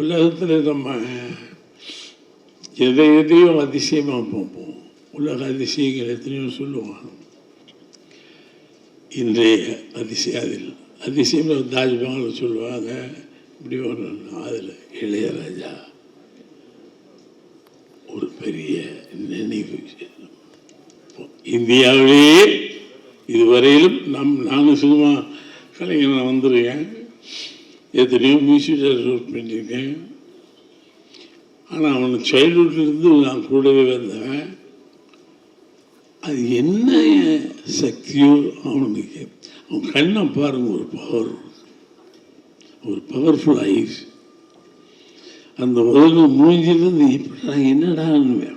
உலகத்தில் நம்ம எதையோ அதிசயமாக பார்ப்போம். உலக அதிசயங்கள் எத்தனையோ சொல்லுவாங்க. இன்றைய அதிசயம் தாஜ்மஹால் சொல்லுவாங்க. இப்படி ஒரு அதில் இளையராஜா ஒரு பெரிய நினைவு. இந்தியாவிலேயே இதுவரையிலும் நானும் சினிமா கலைஞர் நான் வந்துருக்கேன், எத்தனையோ மியூசிக் டேரக்டர் பண்ணியிருக்கேன். ஆனால் அவனுக்கு சைல்ட்ஹுட்லேருந்து நான் கூடவே வந்தவன். அது என்ன சக்தியோ அவனுக்கு, அவன் கண்ணை பாருங்க, ஒரு பவர்ஃபுல் ஐஸ். அந்த உலகம் மூஞ்சிலிருந்து இப்படி என்னடான்னு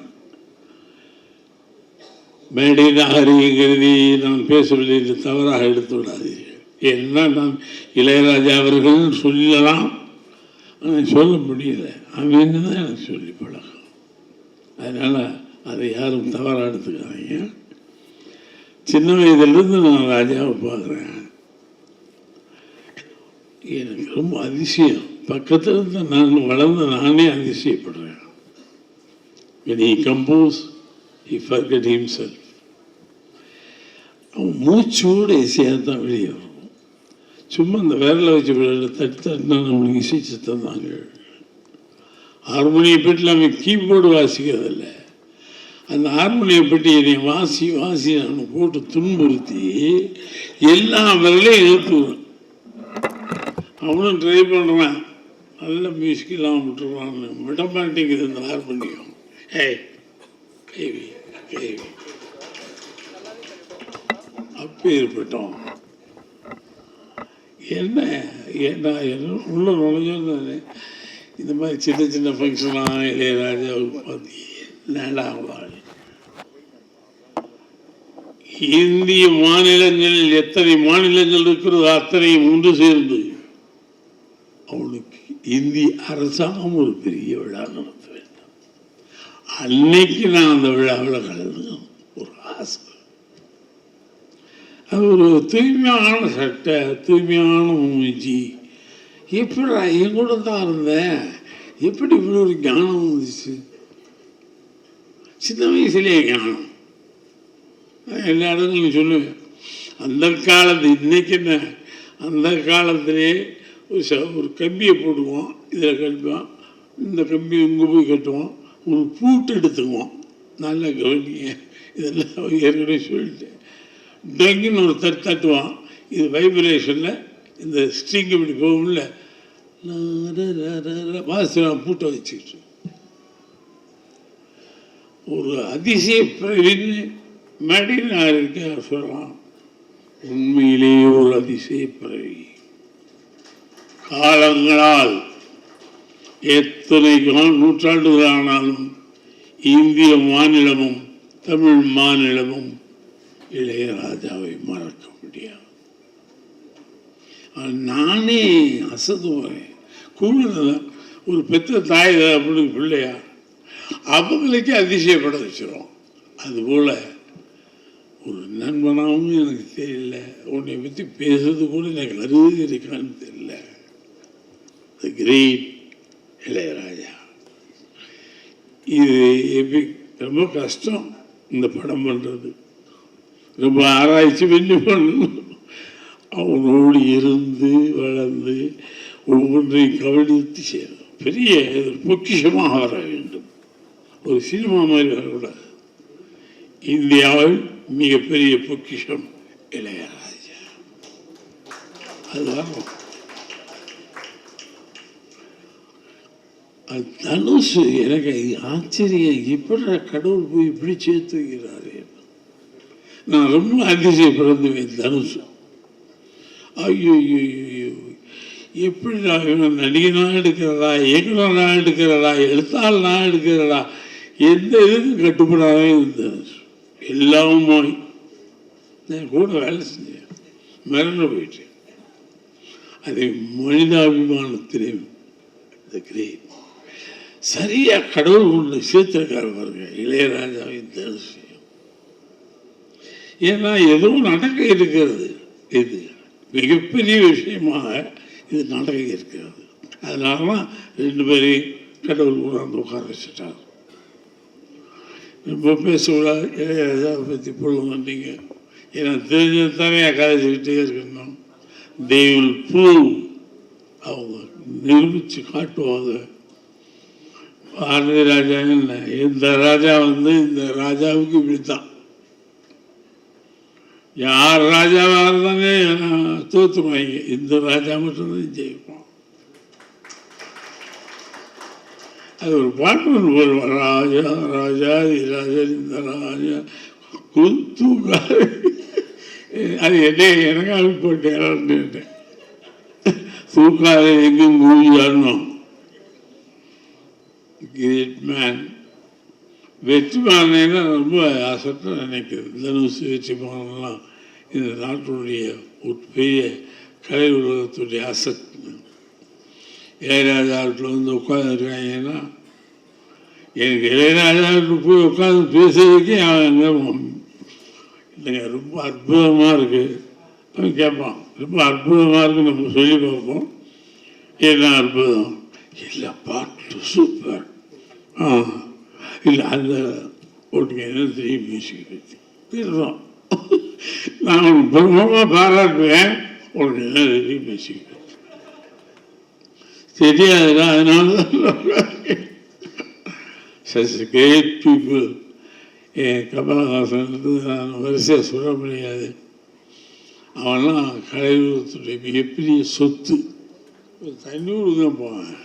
மேடை நாகரிகதி நான் பேசவில்லை என்று தவறாக எடுத்து விடாதீர்கள். ஏன்னா நான் இளையராஜா அவர்கள் சொல்லலாம், ஆனால் சொல்ல முடியல. அவன் தான் எனக்கு சொல்லி பழக்கம். அதனால் அதை யாரும் தவறாக எடுத்துக்காதீங்க. சின்ன வயதிலிருந்து நான் ராஜாவை பார்க்குறேன். எனக்கு ரொம்ப அதிசயம். பக்கத்தில் இருந்து நான் வளர்ந்து நானே அதிசயப்படுறேன். When he compose, he forget himself. அவன் மூச்சோடு இசையாக தான் வெளியே வரும். சும்மா அந்த விரலை வச்சு தட்டினா நம்மளுக்கு இசைச்சு தந்தாங்க. ஹார்மோனியை பெட்டில் அவன் கீபோர்டு வாசிக்கிறதில்லை. அந்த ஹார்மோனியை பெட்டி என்னை வாசி நான் போட்டு துன்புறுத்தி எல்லா விரலையும் எழுத்துவேன். அவனும் ட்ரை பண்ணுறான், நல்ல மியூசிக் இல்லாமல் விட்டுருவான்னு விட மாட்டேங்குது இந்த ஹார்மோனியம். கைவி அப்பேற்பட்டோம். என்ன உள்ள நுழைஞ்சோன்னு இந்த மாதிரி சின்ன ஃபங்க்ஷனாக இளையராஜாவுக்கு பார்த்து என்னடாவாள். இந்திய மாநிலங்களில் எத்தனை மாநிலங்கள் இருக்கிறதோ அத்தனையும் ஒன்று சேர்ந்து அவனுக்கு இந்திய அரசாங்கம் ஒரு பெரிய விழா நடத்த வேண்டும். அன்னைக்கு நான் அந்த விழாவில் கலந்துக்கணும் ஒரு ஆசை. அது ஒரு தூய்மையான சட்டை, தூய்மையான மூஞ்சி. எப்படி என் கூட தான் இருந்தேன், எப்படி இப்படி ஒரு ஞானம் வந்துச்சு? சின்ன வயசுலேயே ஞானம். எல்லா இடங்களும் சொல்லுவேன். அந்த காலத்து இன்னைக்கு என்ன, அந்த காலத்திலே ஒரு கம்பியை போட்டுக்குவோம், இதில் கட்டுவோம், இந்த கம்பி இங்கே போய் கட்டுவோம், ஒரு பூட்டு எடுத்துக்குவோம். நல்லா கவனிங்க, இதெல்லாம் ஏற்கனவே சொல்லிட்டேன். டொங்கின்னு ஒரு தட்டுவான், இது வைப்ரேஷனில் இந்த ஸ்ட்ரிங் இப்படி போகும்ல, வாசலாம் பூட்டை வச்சுக்கிட்டு ஒரு அதிசய பிறவின்னு மேடையில் நான் இருக்கேன் சொல்லலாம். உண்மையிலேயே ஒரு அதிசய பிறவி. காலங்களால் எத்தனை நூற்றாண்டுகள் ஆனாலும் இந்திய மாநிலமும் தமிழ் மாநிலமும் இளையராஜாவை மறக்க முடியாது. நானே அசதுவேன். கூட ஒரு பெற்ற தாய் அப்படின்னு பிள்ளையா அவங்களுக்கே அதிசயப்பட வச்சிடும். அதுபோல் ஒரு நண்பனாகவும் எனக்கு தெரியல, உன்னை பற்றி பேசுறது கூட எனக்கு அருகு இருக்கான்னு தெரியல. தி கிரேட் இளையராஜா. இது ரொம்ப கஷ்டம் இந்த படம் பண்ணுறது, ரொம்ப ஆராய்ச்சி பண்ணி பண்ணணும். அவனோடு இருந்து வளர்ந்து ஒவ்வொன்றையும் கவனித்து செய்யணும். பெரிய பொக்கிஷமாக வர வேண்டும். ஒரு சினிமா மாதிரி வரக்கூடாது. இந்தியாவில் மிகப்பெரிய பொக்கிஷம் இளையராஜா. அதுதான் தனுஷு. எனக்கு ஆச்சரியம், எப்படி கடவுள் போய் இப்படி சேர்த்து வைக்கிறாரு. நான் ரொம்ப அதிசயப்படுவேன். தனுஷு ஐயோ எப்படி நான் நடிகனாக எடுக்கிறதா, இயக்குனராக எடுக்கிறதா, எழுத்தாளனாக எடுக்கிறதா, எந்த இதுக்கும் கட்டுப்படாதே இருந்தது. எல்லாமே நான் கூட வேலை செஞ்சேன், மறந்து போயிட்டேன். அது மனிதாபிமானத்திலே கிரேட். சரியா கடவுள் ஒன்று சேர்த்திருக்காரு பாருங்க இளையராஜாவின் தனுஷ். ஏன்னா எதுவும் நடக்க இருக்கிறது, இது மிகப்பெரிய விஷயமாக இது நடக்க இருக்கிறது. அதனால தான் 2 பேரையும் கடவுள் கொண்டாந்து உட்கார வச்சுட்டார். ரொம்ப பேசக்கூடாது. இளையராஜாவை பற்றி பொழுது நீங்கள் எனக்கு தெரிஞ்சது தானே கதைச்சிக்கிட்டே இருக்கணும். they will prove, அவங்க நிரூபித்து காட்டுவாங்க. பாரதி ராஜா என்ன, இந்த ராஜா இந்த ராஜாவுக்கு இப்படித்தான். யார் ராஜாவாக இருந்தாலே தோற்றுவாங்க, இந்த ராஜா மட்டும்தான் ஜெயிப்போம். அது ஒரு பாட்டு போடுவார், ராஜா ராஜா ராஜா இந்த ராஜா குத்துக்காரு. அது என்ன எனக்காக போட்டேன். தூக்காத எங்கும் கூடியாடணும். Great man. வெற்றிமாறனா ரொம்ப அசட்டாக நினைக்கிறது. தனுஷ் வெற்றிமாறன்லாம் இந்த நாட்டுடைய ஒரு பெரிய கலை உலகத்துடைய அசட். இளையராஜாவில் உட்காந்துருக்காங்கன்னா எனக்கு இளையராஜாவுக்கு போய் உட்காந்து பேசுறதுக்கே அவன் இல்லைங்க ரொம்ப அற்புதமாக இருக்குது அவன் கேட்பான். ரொம்ப அற்புதமாக இருக்குன்னு நம்ம சொல்லி பார்ப்போம். என்ன அற்புதம் இல்லை, பாட்டு சூப்பர். இல்லை அந்த ஓட்டுங்க என்ன தெரியும் மியூசிக் பற்றி தெரியும். நான் உனக்கு பிரமமாக பாராட்டுவேன், உனக்கு என்ன தெரியும் மியூசிக் பற்றி தெரியாதுடா. அதனால தான் சச் கிரேட் பீப்புள். என் கமலஹாசன் நான் வரிசையாக சொல்ல முடியாது. அவன்லாம் கலையுலகத்துடைய மிகப்பெரிய சொத்து. தண்ணி கொடுக்க போவேன்.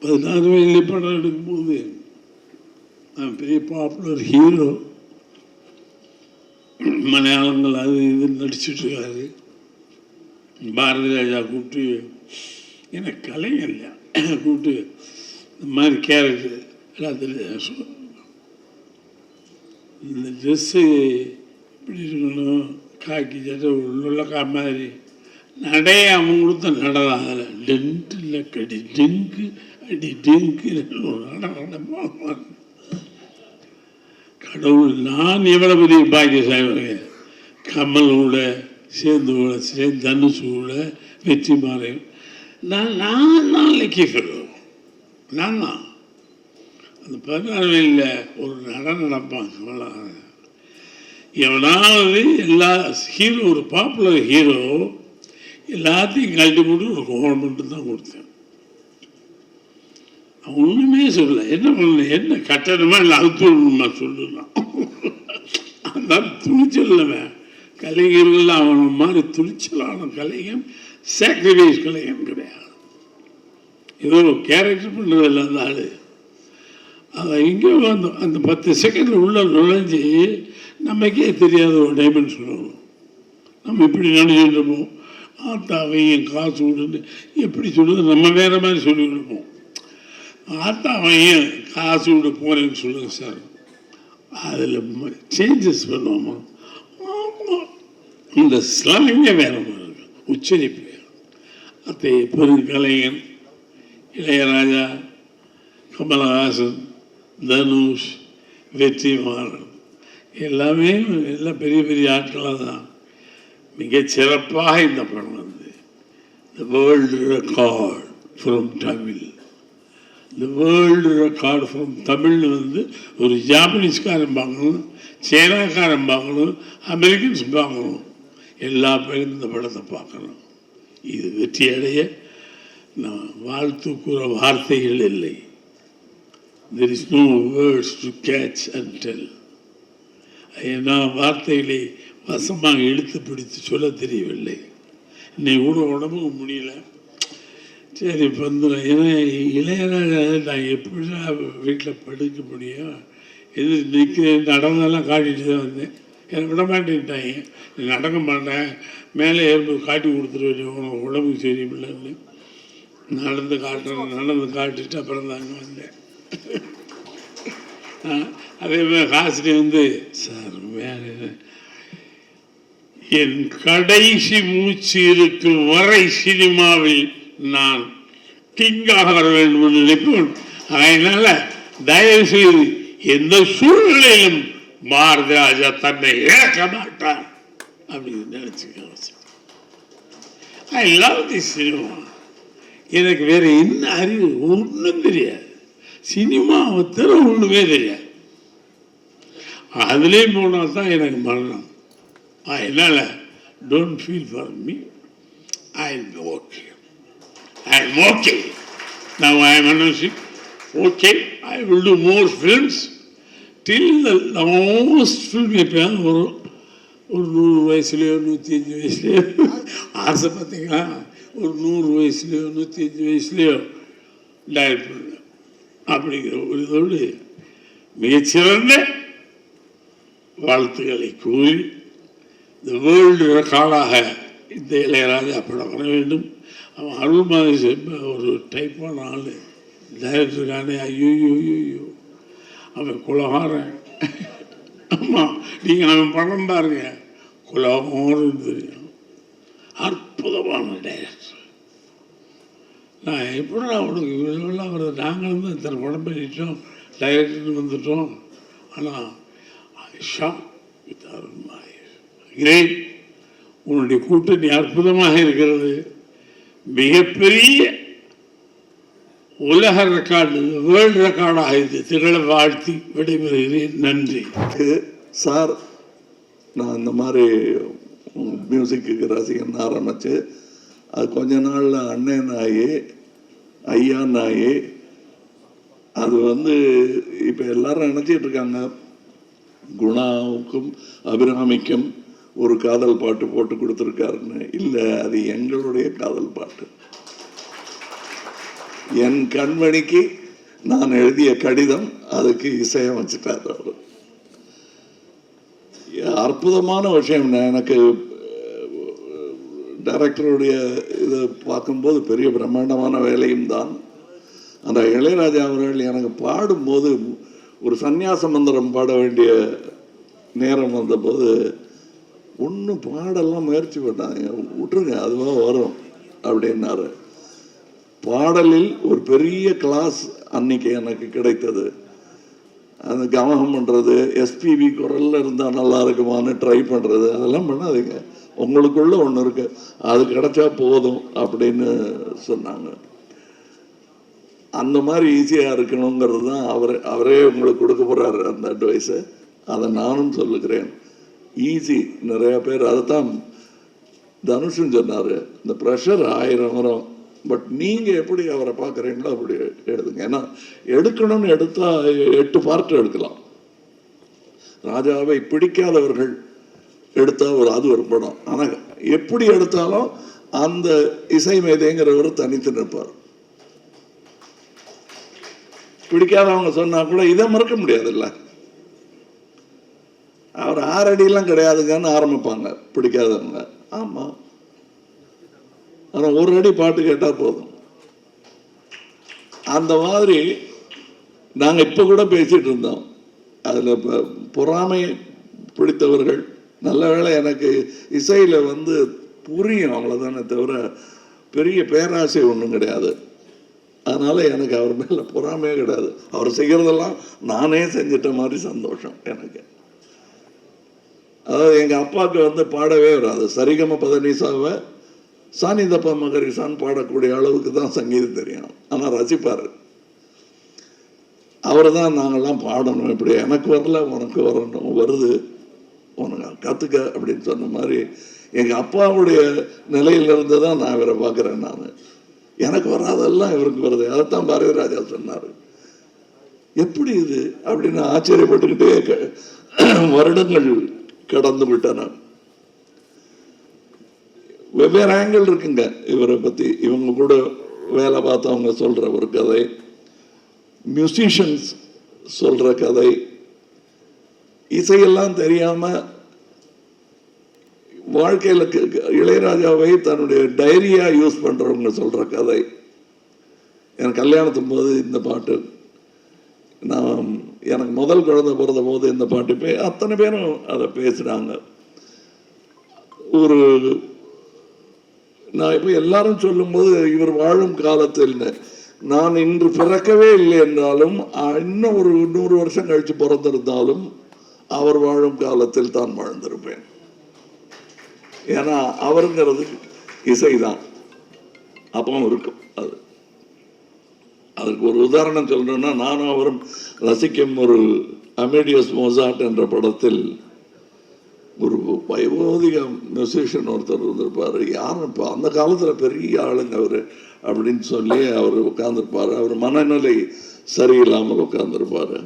பதினாறு வயதில் படம் எடுக்கும்போது நான் பெரிய பாப்புலர் ஹீரோ. மலையாளங்கள் அது இது நடிச்சுட்ருக்காரு. பாரதி ராஜா கூப்பிட்டு எனக்கு கலைஞர் கூப்பிட்டு இந்த மாதிரி கேரக்டர் எல்லாத்துலேயும் இந்த ட்ரெஸ்ஸு இப்படி இருக்கணும், காக்கி சட்டை உள்ளக்கா மாதிரி நடைய அவன் கொடுத்த நடதான். அதில் டென்ட்டு இல்லை கடி டெங்கு அடி டெங்கு நடமா. கடவுள் நான் எவ்வளோ பெரிய பாக்கியசாமி. கமலோட சேர்ந்து தனுஷோட வெற்றிமாறன் நான் நாளைக்கு நான் தான் அந்த 16 வயதில் ஒரு நடப்பான். எவனாவது எல்லா ஹீரோ, ஒரு பாப்புலர் ஹீரோ எல்லாத்தையும் கழட்டி போட்டு ஒரு கோவம் மட்டும் தான் கொடுத்தேன். அவன் ஒன்றுமே சொல்லலை. என்ன பண்ணல, என்ன கட்டணமா இல்லை அழுத்தணுமா சொல்லலாம். அந்த துணிச்சல்வன் கலைஞர்கள் அவன் மாதிரி துணிச்சலான கலைஞன் சாக்ரிஃபைஸ் கலைஞன் கிடையாது. ஏதோ கேரக்டர் பண்ணுறது இல்லை அந்த ஆள். அதை இங்கே வந்து அந்த 10 செகண்டில் உள்ள நுழைஞ்சி நமக்கே தெரியாத ஒரு டைமென்ஷன் வரும். நம்ம இப்படி நினைச்சிட்டு இருப்போம். ஆத்தாவையும் காசு விடுன்னு எப்படி சொல்லுது, நம்ம வேறு மாதிரி சொல்லி கொடுப்போம். ஆத்தாவையும் காசு விட போகிறேன்னு சொல்லுங்கள் சார். அதில் சேஞ்சஸ் பண்ணுவோமா? இந்த ஸ்லாங்கே வேற மாதிரி இருக்கு, உச்சரிப்பு. அத்தை பெருங்கலைஞன் இளையராஜா, கமலஹாசன், தனுஷ், வெற்றிமாறன் எல்லாமே எல்லாம் பெரிய பெரிய ஆட்களாக தான். மிகச்சிறப்பாக இந்த படம் வந்து the world record from Tamil. இந்த வேர்ல்டு ரெக்கார்டு ஃப்ரம் தமிழ்னு வந்து ஒரு ஜாப்பனீஸ்காரன் பார்க்கணும், சைனாக்காரன் பார்க்கணும், அமெரிக்கன்ஸ் பார்க்கணும், எல்லா பேரும் இந்த படத்தை பார்க்கணும். இது வெற்றி அடைய நான் வாழ்த்து கூற வார்த்தைகள் இல்லை. There is no words to catch and tell. நான் வார்த்தைகளை வசமாக இழுத்து பிடித்து சொல்ல தெரியவில்லை. இன்னைக்கு கூட உடம்புக்கு முடியல. சரி வந்துடும். ஏன்னா இளையராஜா நான் எப்படி வீட்டில் படுக்க முடியும், எது நிற்கிறேன் நடந்தெல்லாம் காட்டிட்டு தான் வந்தேன். என்னை விட மாட்டேன்ட்டாங்க. நடக்க மாட்டேன், மேலே ஏறும்போது காட்டி கொடுத்துருவேன், உனக்கு உடம்புக்கு சரியில்லைன்னு. நடந்து காட்டிட்டு அப்புறம் தாங்க வந்தேன். அதே மாதிரி ஹாசினி வந்து சார் வேறு என் கடைசி மூச்சு இருக்கும் வரை சினிமாவில் நான் கிங்காக வர வேண்டும் என்று நினைப்போம். அதனால தயவு செய்து எந்த சூழ்நிலையிலும் பாரதி ராஜா தன்னை இழக்க மாட்டார் அப்படின்னு நினைச்சுக்க. I love the cinema. எனக்கு வேற என்ன அறிவு ஒன்றும் தெரியாது. சினிமாவை தர ஒன்றுமே தெரியாது. அதுலேயும் போனால் தான் எனக்கு மரணம். அதனால் don't feel for me. I am okay. I am okay. Now I am announcing, okay, I will do more films till the last film எப்பயாவது வரும். ஒரு 100 வயசுலையோ 105 வயசுலையோ ஆசை பார்த்தீங்களா? ஒரு 100 வயசுலையோ 105 வயசுலையோ டைரக்ட் பண்ண அப்படிங்கிற ஒரு இதோடு மிகச்சிறந்த வாழ்த்துக்களை கூறி இந்த வேர்ல்டு ரெக்கார்டாக இந்த இளையராஜா படம் வர வேண்டும். அவன் அருள் மாதிரி ஒரு டைப்பான ஆள் டைரக்டருக்கானே. ஐயோ அவன் குலகாரன். ஆமாம், நீங்கள் அவன் படம் பாருங்க, குலகாரன்னு தெரியும். அற்புதமான டைரக்டர். நான் எப்படி அவனுக்கு இவெல்லாம் வருது. நாங்களும் தான் இத்தனை படம் பண்ணிட்டோம், டைரக்டர் வந்துட்டோம். ஆனால் ஷாக் வித் அருள் மாதிரி கிரேட். உன்னுடைய கூட்டணி அற்புதமாக இருக்கிறது. மிகப்பெரிய உலக ரெக்கார்டு, வேர்ல்டு ரெக்கார்டாக இது திகழ வாழ்த்தி விடைபெறுகிறேன். நன்றி சார். நான் இந்த மாதிரி மியூசிக்கு ரசிகன் ஆரம்பிச்சு அது கொஞ்ச நாளில் அண்ணன் ஆகி ஐயான் ஆகி அது இப்போ எல்லாரும் நினச்சிட்டு இருக்காங்க குணாவுக்கும் அபிராமிக்கும் ஒரு காதல் பாட்டு போட்டு கொடுத்துருக்காருன்னு. இல்லை, அது எங்களுடைய காதல் பாட்டு. என் கண்மணிக்கு நான் எழுதிய கடிதம் அதுக்கு இசையமைச்சிட்டார் அவர். அற்புதமான விஷயம். எனக்கு டைரக்டருடைய இதை பார்க்கும்போது பெரிய பிரம்மாண்டமான வேலையும் தான். அந்த இளையராஜா அவர்கள் எனக்கு பாடும்போது ஒரு சந்நியாச மந்திரம் பாட வேண்டிய நேரம் வந்தபோது ஒன்றும் பாடலாம் முயற்சி பண்ணாங்க, விட்டுருங்க அதுவாக வரும் அப்படின்னாரு. பாடலில் ஒரு பெரிய கிளாஸ் அன்னைக்கு எனக்கு கிடைத்தது. அந்த கவனம் பண்ணுறது, எஸ்பிபி குரலில் இருந்தால் நல்லா இருக்குமான்னு ட்ரை பண்ணுறது, அதெல்லாம் பண்ணாதீங்க. உங்களுக்குள்ள ஒன்று இருக்கு, அது கிடைச்சா போதும் அப்படின்னு சொன்னாங்க. அந்த மாதிரி ஈஸியாக இருக்கணுங்கிறது தான் அவரே உங்களுக்கு கொடுக்க போகிறாரு அந்த அட்வைஸை. அதை நானும் சொல்லுகிறேன். ஈஸி. நிறைய பேர் அதைத்தான் தனுஷன் சொன்னார், இந்த ப்ரெஷர் 1000 வரும், பட் நீங்கள் எப்படி அவரை பார்க்குறீங்களோ அப்படி எடுத்துங்க. ஏன்னா எடுக்கணும்னு எடுத்தால் 8 பார்ட் எடுக்கலாம். ராஜாவை பிடிக்காதவர்கள் எடுத்தால் அது ஒரு படம். ஆனால் எப்படி எடுத்தாலும் அந்த இசை மேதைங்கிறவர் தனித்து நிற்பார். பிடிக்காதவங்க சொன்னா கூட இதை மறக்க முடியாதுல்ல. அவர் 6 அடியெல்லாம் கிடையாதுங்கன்னு ஆரம்பிப்பாங்க பிடிக்காதவங்க. ஆமாம், ஆனால் 1 அடி பாட்டு கேட்டால் போதும். அந்த மாதிரி நாங்கள் இப்போ கூட பேசிகிட்டு இருந்தோம். அதில் இப்போ பொறாமை பிடித்தவர்கள், நல்ல வேளை எனக்கு இசையில் புரியும் அவ்வளோதானே தவிர பெரிய பேராசை ஒன்றும் கிடையாது. அதனால் எனக்கு அவர் மேலே பொறாமையே கிடையாது. அவர் செய்கிறதெல்லாம் நானே செஞ்சிட்ட மாதிரி சந்தோஷம் எனக்கு. அதாவது எங்கள் அப்பாவுக்கு பாடவே வராது. சரிகம பதனிசாவை சானிதப்பா மகரிசான் பாடக்கூடிய அளவுக்கு தான் சங்கீதம் தெரியும். ஆனால் ரசிப்பார். அவரை தான் நாங்கள்லாம் பாடணும், இப்படி எனக்கு வரல உனக்கு வரணும், வருது உனக்கு கற்றுக்க அப்படின்னு சொன்ன மாதிரி எங்கள் அப்பாவுடைய நிலையிலிருந்து தான் நான் இவரை பார்க்குறேன். நான் எனக்கு வராதெல்லாம் இவருக்கு வருது. அதைத்தான் பாரதி ராஜா சொன்னார். எப்படி இது அப்படின்னு ஆச்சரியப்பட்டுக்கிட்டே வருடங்கள் கடந்து விட்டன. வெவ்வேறு ஆங்கிள் இருக்குங்க இவரை பற்றி. இவங்க கூட வேலை பார்த்தவங்க சொல்கிற ஒரு கதை, மியூசிஷியன்ஸ் சொல்கிற கதை, இசையெல்லாம் தெரியாமல் வாழ்க்கையில் இளையராஜாவை தன்னுடைய டைரியாக யூஸ் பண்ணுறவங்க சொல்கிற கதை. எனக்கு கல்யாணத்தும் போது இந்த பாட்டு, நான் எனக்கு முதல் குழந்தை பிறந்த போது இந்த பாட்டு அத்தனை பேரும் அதை பேசுகிறாங்க. ஒரு நான் இப்போ எல்லாரும் சொல்லும்போது இவர் வாழும் காலத்தில் நான் இன்று பிறக்கவே இல்லை என்றாலும் இன்னும் ஒரு 100 வருஷம் கழிச்சு பிறந்திருந்தாலும் அவர் வாழும் காலத்தில் தான் வாழ்ந்திருப்பேன். ஏன்னா அவருங்கிறது இசைதான் அப்பவும் இருக்கும். அதுக்கு ஒரு உதாரணம் சொல்லணும்னா, நானும் அவரும் ரசிக்கும் ஒரு அமேடியஸ் மோசாட் என்ற படத்தில் ஒரு வைபோதிக மியூசிஷியன் ஒருத்தர் இருந்திருப்பார். யாரும் இப்போ அந்த காலத்தில் பெரிய ஆளுங்க அவர் அப்படின்னு சொல்லி அவர் உட்கார்ந்துருப்பார். அவர் மனநிலை சரியில்லாமல் உட்கார்ந்துருப்பார்.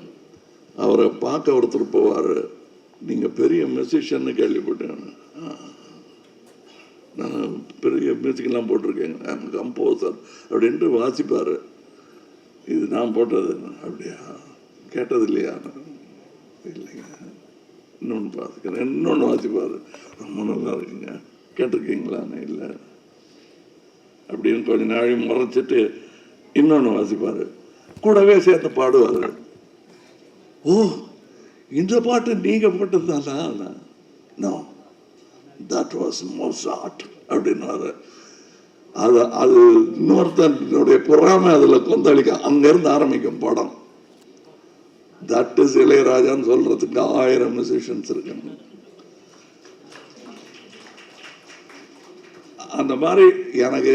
அவரை பார்க்க ஒருத்தர் போவார், நீங்கள் பெரிய மியூசிஷியன்னு கேள்விப்பட்டேன், நான் பெரிய மியூசிக்கெல்லாம் போட்டிருக்கேங்க, கம்போசர் அப்படின்ட்டு வாசிப்பார். இது நான் போட்டது அப்படியா, கேட்டது இல்லையா, இல்லைங்க, இன்னொன்று பார்த்துக்கிறேன், இன்னொன்று வாசிப்பார், ரொம்ப நல்லா இருக்குங்க, கேட்டிருக்கீங்களான்னு, இல்லை அப்படின்னு கொஞ்ச நாளை மறைச்சிட்டு இன்னொன்று வாசிப்பார், கூடவே சேர்த்து பாடுவார். ஓ, இந்த பாட்டு நீங்கள் போட்டது தானா? நோ, தட் வாஸ் மோசாட் அப்படின்னாரு. அது இன்னொருத்தனுடைய பொறாமை அதில் கொந்தளிக்க அங்கிருந்து ஆரம்பிக்கும் படம். தட் இஸ் இளையராஜான்னு சொல்றதுக்கு 1000 மியூசிஷியன்ஸ் இருக்காங்க. அந்த மாதிரி எனக்கு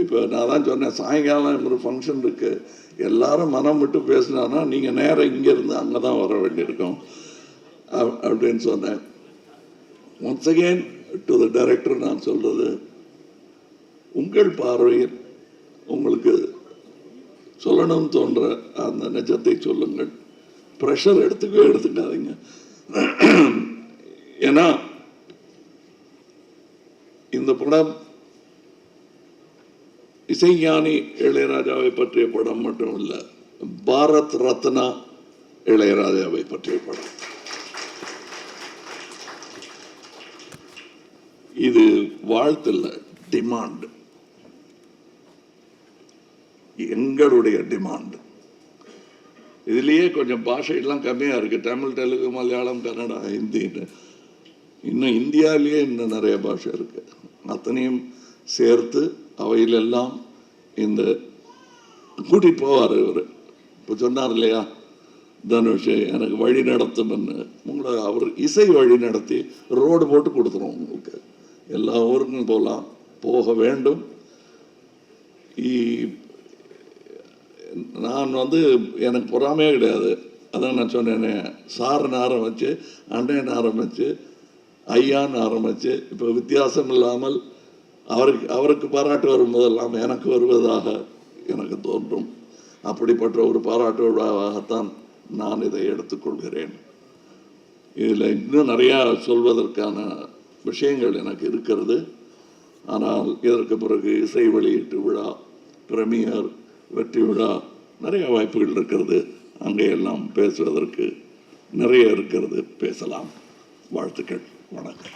இப்போ நான் தான் சொன்னேன், சாயங்காலம் ஒரு ஃபங்க்ஷன் இருக்கு, எல்லாரும் மனம் விட்டு பேசினான்னா நீங்கள் நேரம் இங்கேருந்து அங்கே தான் வர வேண்டியிருக்கும் அப்படின்னு சொன்னேன். Once again to the director நான் சொல்றது, உங்கள் பார்வையில் உங்களுக்கு சொல்லணும்னு தோன்ற அந்த நிஜத்தை சொல்லுங்கள், ப்ரெஷர் எடுத்துக்காதீங்க. ஏன்னா இந்த படம் இசைஞானி இளையராஜாவை பற்றிய படம் மட்டும் இல்லை, பாரத் ரத்னா இளையராஜாவை பற்றிய படம். இது வாழ்த்துல டிமாண்ட், எங்களுடைய டிமாண்ட். இதுலயே கொஞ்சம் பாஷையெல்லாம் கம்மியா இருக்கு, தமிழ், தெலுங்கு, மலையாளம், கன்னடா, ஹிந்தின்னு. இன்னும் இந்தியாவிலேயே இன்னும் நிறைய பாஷை இருக்கு. அத்தனையும் சேர்த்து அவையிலெல்லாம் இந்த கூட்டிட்டு போவார் இவர். இப்போ சொன்னார் இல்லையா தனுஷ், எனக்கு வழி நடத்தும்னு. உங்களை அவர் இசை வழி நடத்தி ரோடு போட்டு கொடுத்துரும் உங்களுக்கு, எல்லா ஊருக்கும் போகலாம், போக வேண்டும். நான் எனக்கு பொறாமையே கிடையாது. அதான் நான் சொன்னேனே, சாருன்னு ஆரம்பிச்சு, அண்ணன் ஆரம்பிச்சு, ஐயான்னு ஆரம்பிச்சு, இப்போ வித்தியாசம் இல்லாமல் அவருக்கு பாராட்டு வரும்போதெல்லாம் எனக்கு வருவதாக எனக்கு தோன்றும். அப்படிப்பட்ட ஒரு பாராட்டு விழாவாகத்தான் நான் இதை எடுத்துக்கொள்கிறேன். இதில் இன்னும் நிறையா சொல்வதற்கான விஷயங்கள் எனக்கு இருக்கிறது. ஆனால் இதற்கு பிறகு இசை வெளியீட்டு விழா, பிரீமியர், வெற்றி விழா, நிறைய வாய்ப்புகள் இருக்கிறது. அங்கேயெல்லாம் பேசுவதற்கு நிறைய இருக்கிறது, பேசலாம். வாழ்த்துக்கள், வணக்கம்.